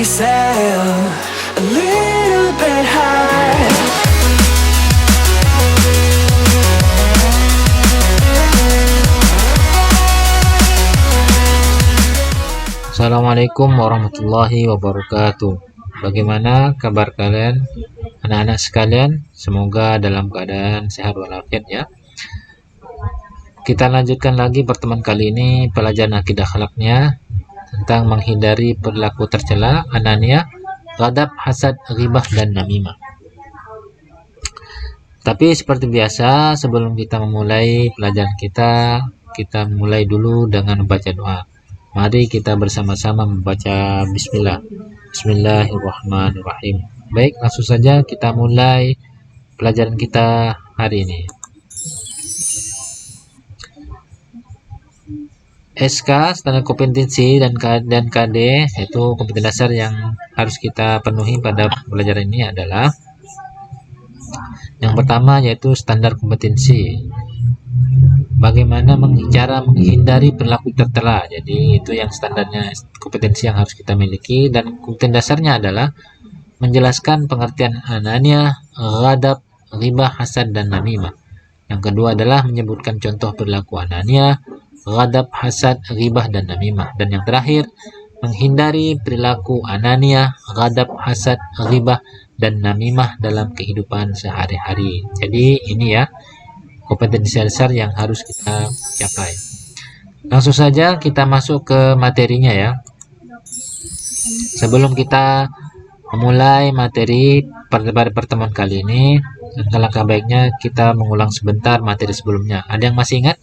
sail a little bit high. Assalamualaikum warahmatullahi wabarakatuh. Bagaimana kabar kalian, anak-anak sekalian? Semoga dalam keadaan sehat walafiat ya. Kita lanjutkan lagi pertemuan kali ini pelajaran akidah akhlaknya tentang menghindari perilaku tercela, anania, ghadab, hasad, ghibah, dan namimah. Tapi seperti biasa, sebelum kita memulai pelajaran kita mulai dulu dengan membaca doa. Mari kita bersama-sama membaca bismillah. Bismillahirrahmanirrahim. Baik, langsung saja kita mulai pelajaran kita hari ini. SK, standar kompetensi, dan KD, yaitu kompetensi dasar yang harus kita penuhi pada pelajaran ini adalah yang pertama yaitu standar kompetensi. Bagaimana cara menghindari perilaku tercela. Jadi itu yang standarnya kompetensi yang harus kita miliki, dan kompetensi dasarnya adalah menjelaskan pengertian anania, ghadab, ghibah, hasad, dan namimah. Yang kedua adalah menyebutkan contoh perilaku anania, ghadab, hasad, ghibah, dan namimah. Dan yang terakhir, menghindari perilaku anania, ghadab, hasad, ghibah, dan namimah dalam kehidupan sehari-hari. Jadi ini ya kompetensi dasar yang harus kita capai. Langsung saja kita masuk ke materinya ya. Sebelum kita memulai materi pada pertemuan kali ini, langkah baiknya kita mengulang sebentar materi sebelumnya. Ada yang masih ingat?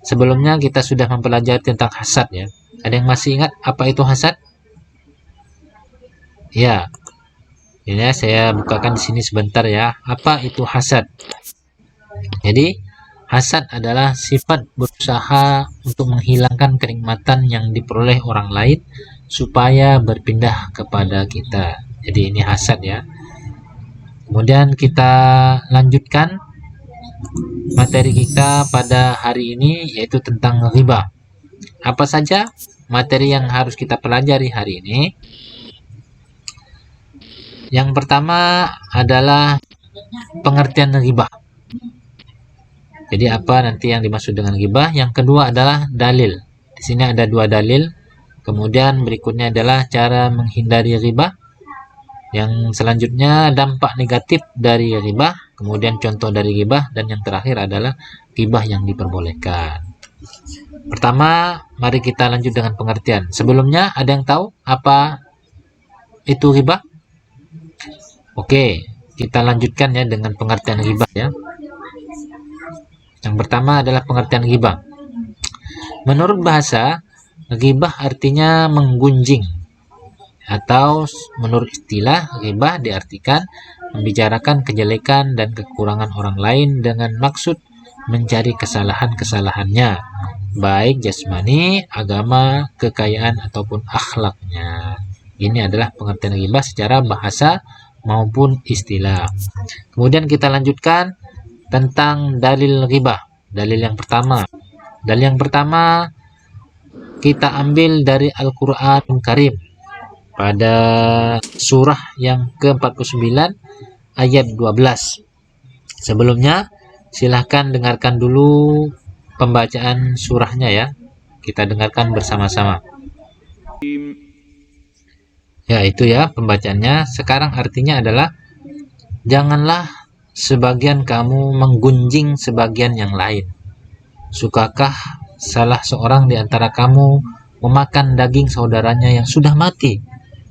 Sebelumnya kita sudah mempelajari tentang hasad ya. Ada yang masih ingat apa itu hasad? Ya. Ini saya bukakan di sini sebentar ya. Apa itu hasad? Jadi, hasad adalah sifat berusaha untuk menghilangkan kenikmatan yang diperoleh orang lain supaya berpindah kepada kita. Jadi ini hasad ya. Kemudian kita lanjutkan materi kita pada hari ini yaitu tentang ghibah. Apa saja materi yang harus kita pelajari hari ini? Yang pertama adalah pengertian ghibah. Jadi apa nanti yang dimaksud dengan ghibah? Yang kedua adalah dalil. Di sini ada dua dalil. Kemudian berikutnya adalah cara menghindari ghibah. Yang selanjutnya dampak negatif dari ghibah, kemudian contoh dari ghibah, dan yang terakhir adalah ghibah yang diperbolehkan. Pertama, mari kita lanjut dengan pengertian. Sebelumnya ada yang tahu apa itu ghibah? Oke, kita lanjutkan ya dengan pengertian ghibah ya. Yang pertama adalah pengertian ghibah. Menurut bahasa, ghibah artinya menggunjing. Atau menurut istilah, ghibah diartikan membicarakan kejelekan dan kekurangan orang lain dengan maksud mencari kesalahan-kesalahannya, baik jasmani, agama, kekayaan, ataupun akhlaknya. Ini adalah pengertian ghibah secara bahasa maupun istilah. Kemudian kita lanjutkan tentang dalil ghibah. Dalil yang pertama. Dalil yang pertama kita ambil dari Al-Qur'an Karim pada surah yang ke-49 ayat 12. Sebelumnya silahkan dengarkan dulu pembacaan surahnya ya. Kita dengarkan bersama-sama. Ya, itu ya pembacaannya. Sekarang artinya adalah janganlah sebagian kamu menggunjing sebagian yang lain. Sukakah salah seorang di antara kamu memakan daging saudaranya yang sudah mati?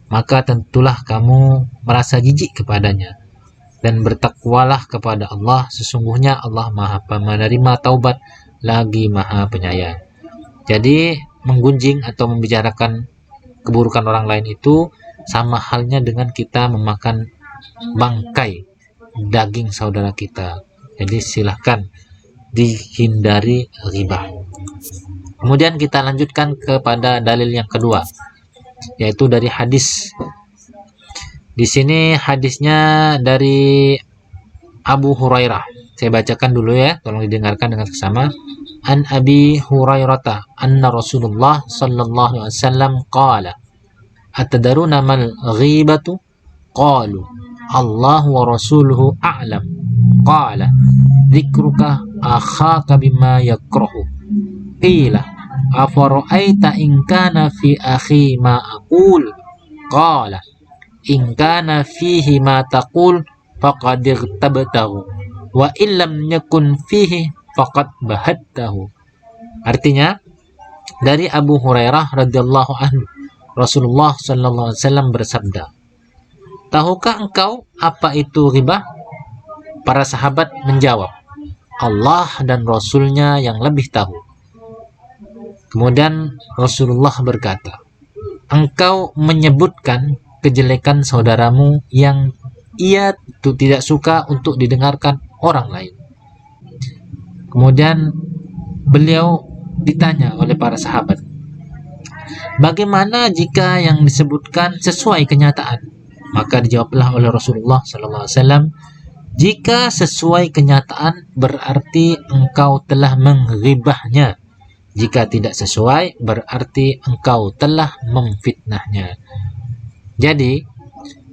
Maka tentulah kamu merasa jijik kepadanya. Dan bertakwalah kepada Allah, sesungguhnya Allah Maha Penerima Taubat lagi Maha Penyayang. Jadi menggunjing atau membicarakan keburukan orang lain itu sama halnya dengan kita memakan bangkai daging saudara kita. Jadi silahkan dihindari ghibah. Kemudian kita lanjutkan kepada dalil yang kedua, yaitu dari hadis. Di sini hadisnya dari Abu Hurairah. Saya bacakan dulu ya, tolong didengarkan dengan seksama. An Abi Hurairah anna Rasulullah sallallahu alaihi wasallam qala Atadaruna mal ghibatu? Qalu Allah wa rasuluhu a'lam. Qala dzikruka akhaka bima yakrahu. Qila afara'aita in kana fi akhi ma aqul? Qala in kana fihi ma taqul faqad irtabtahu wa illam yakun fihi faqad bahattahu. Artinya, dari Abu Hurairah radhiyallahu anhu, Rasulullah sallallahu alaihi wasallam bersabda, tahukah engkau apa itu ghibah? Para sahabat menjawab, Allah dan Rasulnya yang lebih tahu. Kemudian Rasulullah berkata, engkau menyebutkan kejelekan saudaramu yang ia itu tidak suka untuk didengarkan orang lain. Kemudian beliau ditanya oleh para sahabat, bagaimana jika yang disebutkan sesuai kenyataan? Maka dijawablah oleh Rasulullah SAW, jika sesuai kenyataan berarti engkau telah menghibahnya. Jika tidak sesuai berarti engkau telah memfitnahnya. Jadi,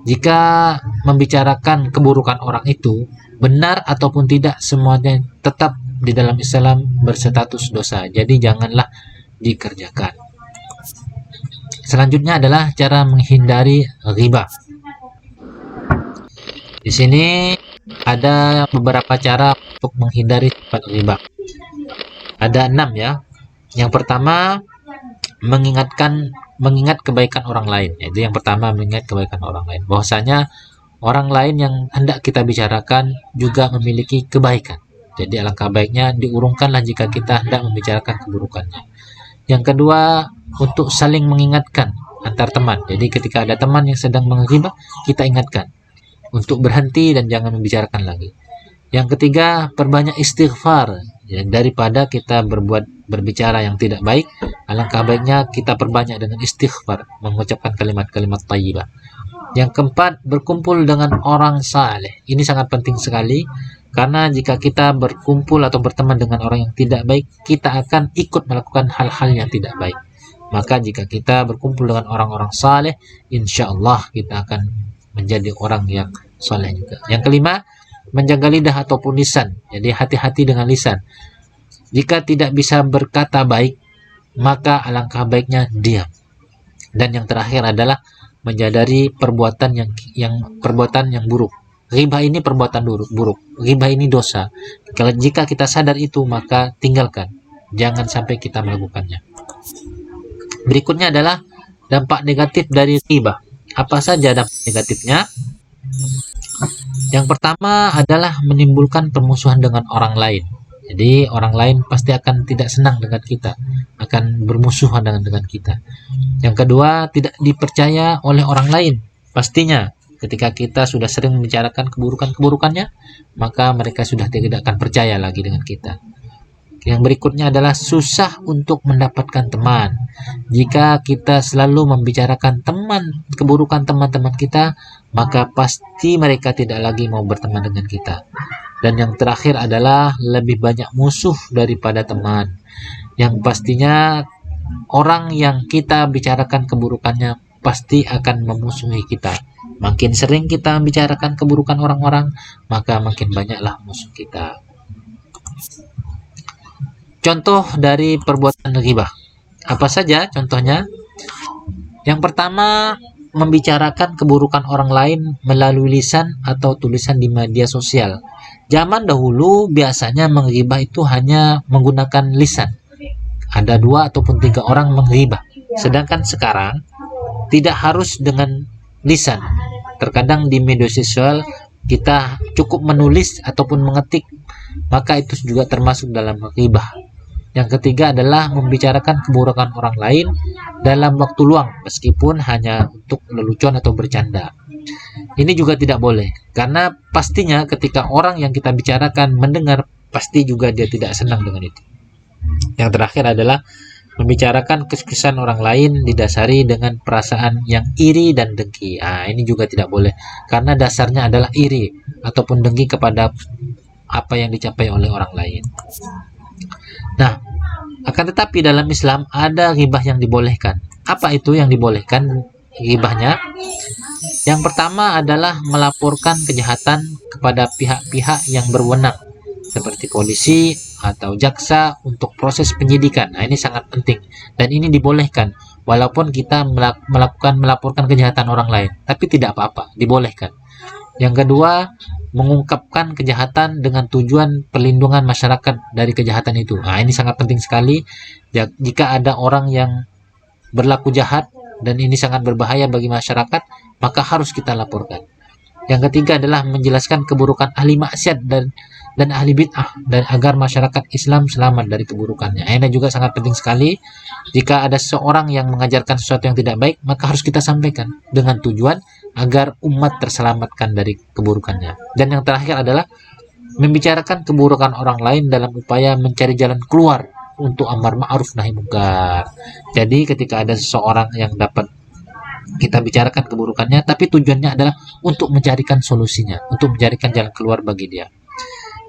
jika membicarakan keburukan orang itu, benar ataupun tidak, semuanya tetap di dalam Islam berstatus dosa. Jadi janganlah dikerjakan. Selanjutnya adalah cara menghindari ghibah. Di sini ada beberapa cara untuk menghindari sifat ghibah. Ada 6 ya. Yang pertama, mengingat kebaikan orang lain. Jadi yang pertama, mengingat kebaikan orang lain. Bahwasanya orang lain yang hendak kita bicarakan juga memiliki kebaikan. Jadi alangkah baiknya diurungkanlah jika kita hendak membicarakan keburukannya. Yang kedua, untuk saling mengingatkan antar teman. Jadi ketika ada teman yang sedang menghibah, kita ingatkan untuk berhenti dan jangan membicarakan lagi. Yang ketiga, perbanyak istighfar. Ya, daripada kita berbicara yang tidak baik, alangkah baiknya kita perbanyak dengan istighfar, mengucapkan kalimat-kalimat thayyibah. Yang keempat, berkumpul dengan orang saleh. Ini sangat penting sekali, karena jika kita berkumpul atau berteman dengan orang yang tidak baik, kita akan ikut melakukan hal-hal yang tidak baik. Maka jika kita berkumpul dengan orang-orang saleh, insya Allah kita akan menjadi orang yang saleh juga. Yang kelima, menjaga lidah ataupun lisan. Jadi hati-hati dengan lisan. Jika tidak bisa berkata baik, maka alangkah baiknya diam. Dan yang terakhir adalah menyadari perbuatan yang buruk. Ghibah ini perbuatan buruk. Ghibah ini dosa. Kalau jika kita sadar itu, maka tinggalkan. Jangan sampai kita melakukannya. Berikutnya adalah dampak negatif dari ghibah. Apa saja dampak negatifnya? Yang pertama adalah menimbulkan permusuhan dengan orang lain. Jadi orang lain pasti akan tidak senang dengan kita, akan bermusuhan dengan kita. Yang kedua, tidak dipercaya oleh orang lain. Pastinya ketika kita sudah sering membicarakan keburukannya, maka mereka sudah tidak akan percaya lagi dengan kita. Yang berikutnya adalah susah untuk mendapatkan teman. Jika kita selalu membicarakan keburukan teman-teman kita, maka pasti mereka tidak lagi mau berteman dengan kita. Dan yang terakhir adalah lebih banyak musuh daripada teman. Yang pastinya orang yang kita bicarakan keburukannya pasti akan memusuhi kita. Makin sering kita membicarakan keburukan orang-orang, maka makin banyaklah musuh kita. Contoh dari perbuatan ghibah. Apa saja contohnya? Yang pertama, membicarakan keburukan orang lain melalui lisan atau tulisan di media sosial. Zaman dahulu biasanya menghibah itu hanya menggunakan lisan. Ada 2 ataupun 3 orang menghibah. Sedangkan sekarang tidak harus dengan lisan. Terkadang di media sosial kita cukup menulis ataupun mengetik, maka itu juga termasuk dalam ghibah. Yang ketiga adalah membicarakan keburukan orang lain dalam waktu luang, meskipun hanya untuk lelucon atau bercanda. Ini juga tidak boleh, karena pastinya ketika orang yang kita bicarakan mendengar, pasti juga dia tidak senang dengan itu. Yang terakhir adalah membicarakan kesuksesan orang lain didasari dengan perasaan yang iri dan dengki. Ini juga tidak boleh, karena dasarnya adalah iri ataupun dengki kepada apa yang dicapai oleh orang lain. Nah, akan tetapi dalam Islam ada ghibah yang dibolehkan. Apa itu yang dibolehkan? ghibahnya. Yang pertama adalah melaporkan kejahatan kepada pihak-pihak yang berwenang seperti polisi atau jaksa untuk proses penyidikan. Nah, ini sangat penting dan ini dibolehkan walaupun kita melaporkan kejahatan orang lain, tapi tidak apa-apa, dibolehkan. Yang kedua, mengungkapkan kejahatan dengan tujuan perlindungan masyarakat dari kejahatan itu. Nah, ini sangat penting sekali. Jika ada orang yang berlaku jahat dan ini sangat berbahaya bagi masyarakat, maka harus kita laporkan. Yang ketiga adalah menjelaskan keburukan ahli maksiat dan ahli bid'ah dan agar masyarakat Islam selamat dari keburukannya. Ini juga sangat penting sekali. Jika ada seseorang yang mengajarkan sesuatu yang tidak baik, maka harus kita sampaikan dengan tujuan agar umat terselamatkan dari keburukannya. Dan yang terakhir adalah membicarakan keburukan orang lain dalam upaya mencari jalan keluar untuk amar ma'ruf nahi munkar. Jadi ketika ada seseorang yang dapat kita bicarakan keburukannya, tapi tujuannya adalah untuk mencarikan solusinya, untuk mencarikan jalan keluar bagi dia.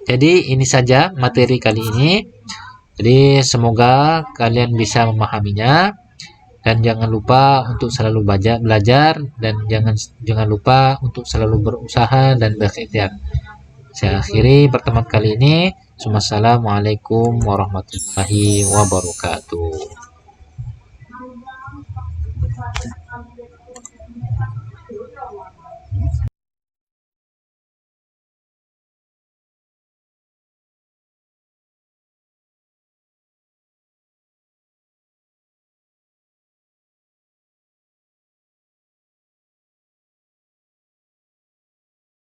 Jadi ini saja materi kali ini. Jadi semoga kalian bisa memahaminya dan jangan lupa untuk selalu belajar dan jangan lupa untuk selalu berusaha dan berikhtiar. Saya akhiri pertemuan kali ini. Wassalamualaikum warahmatullahi wabarakatuh.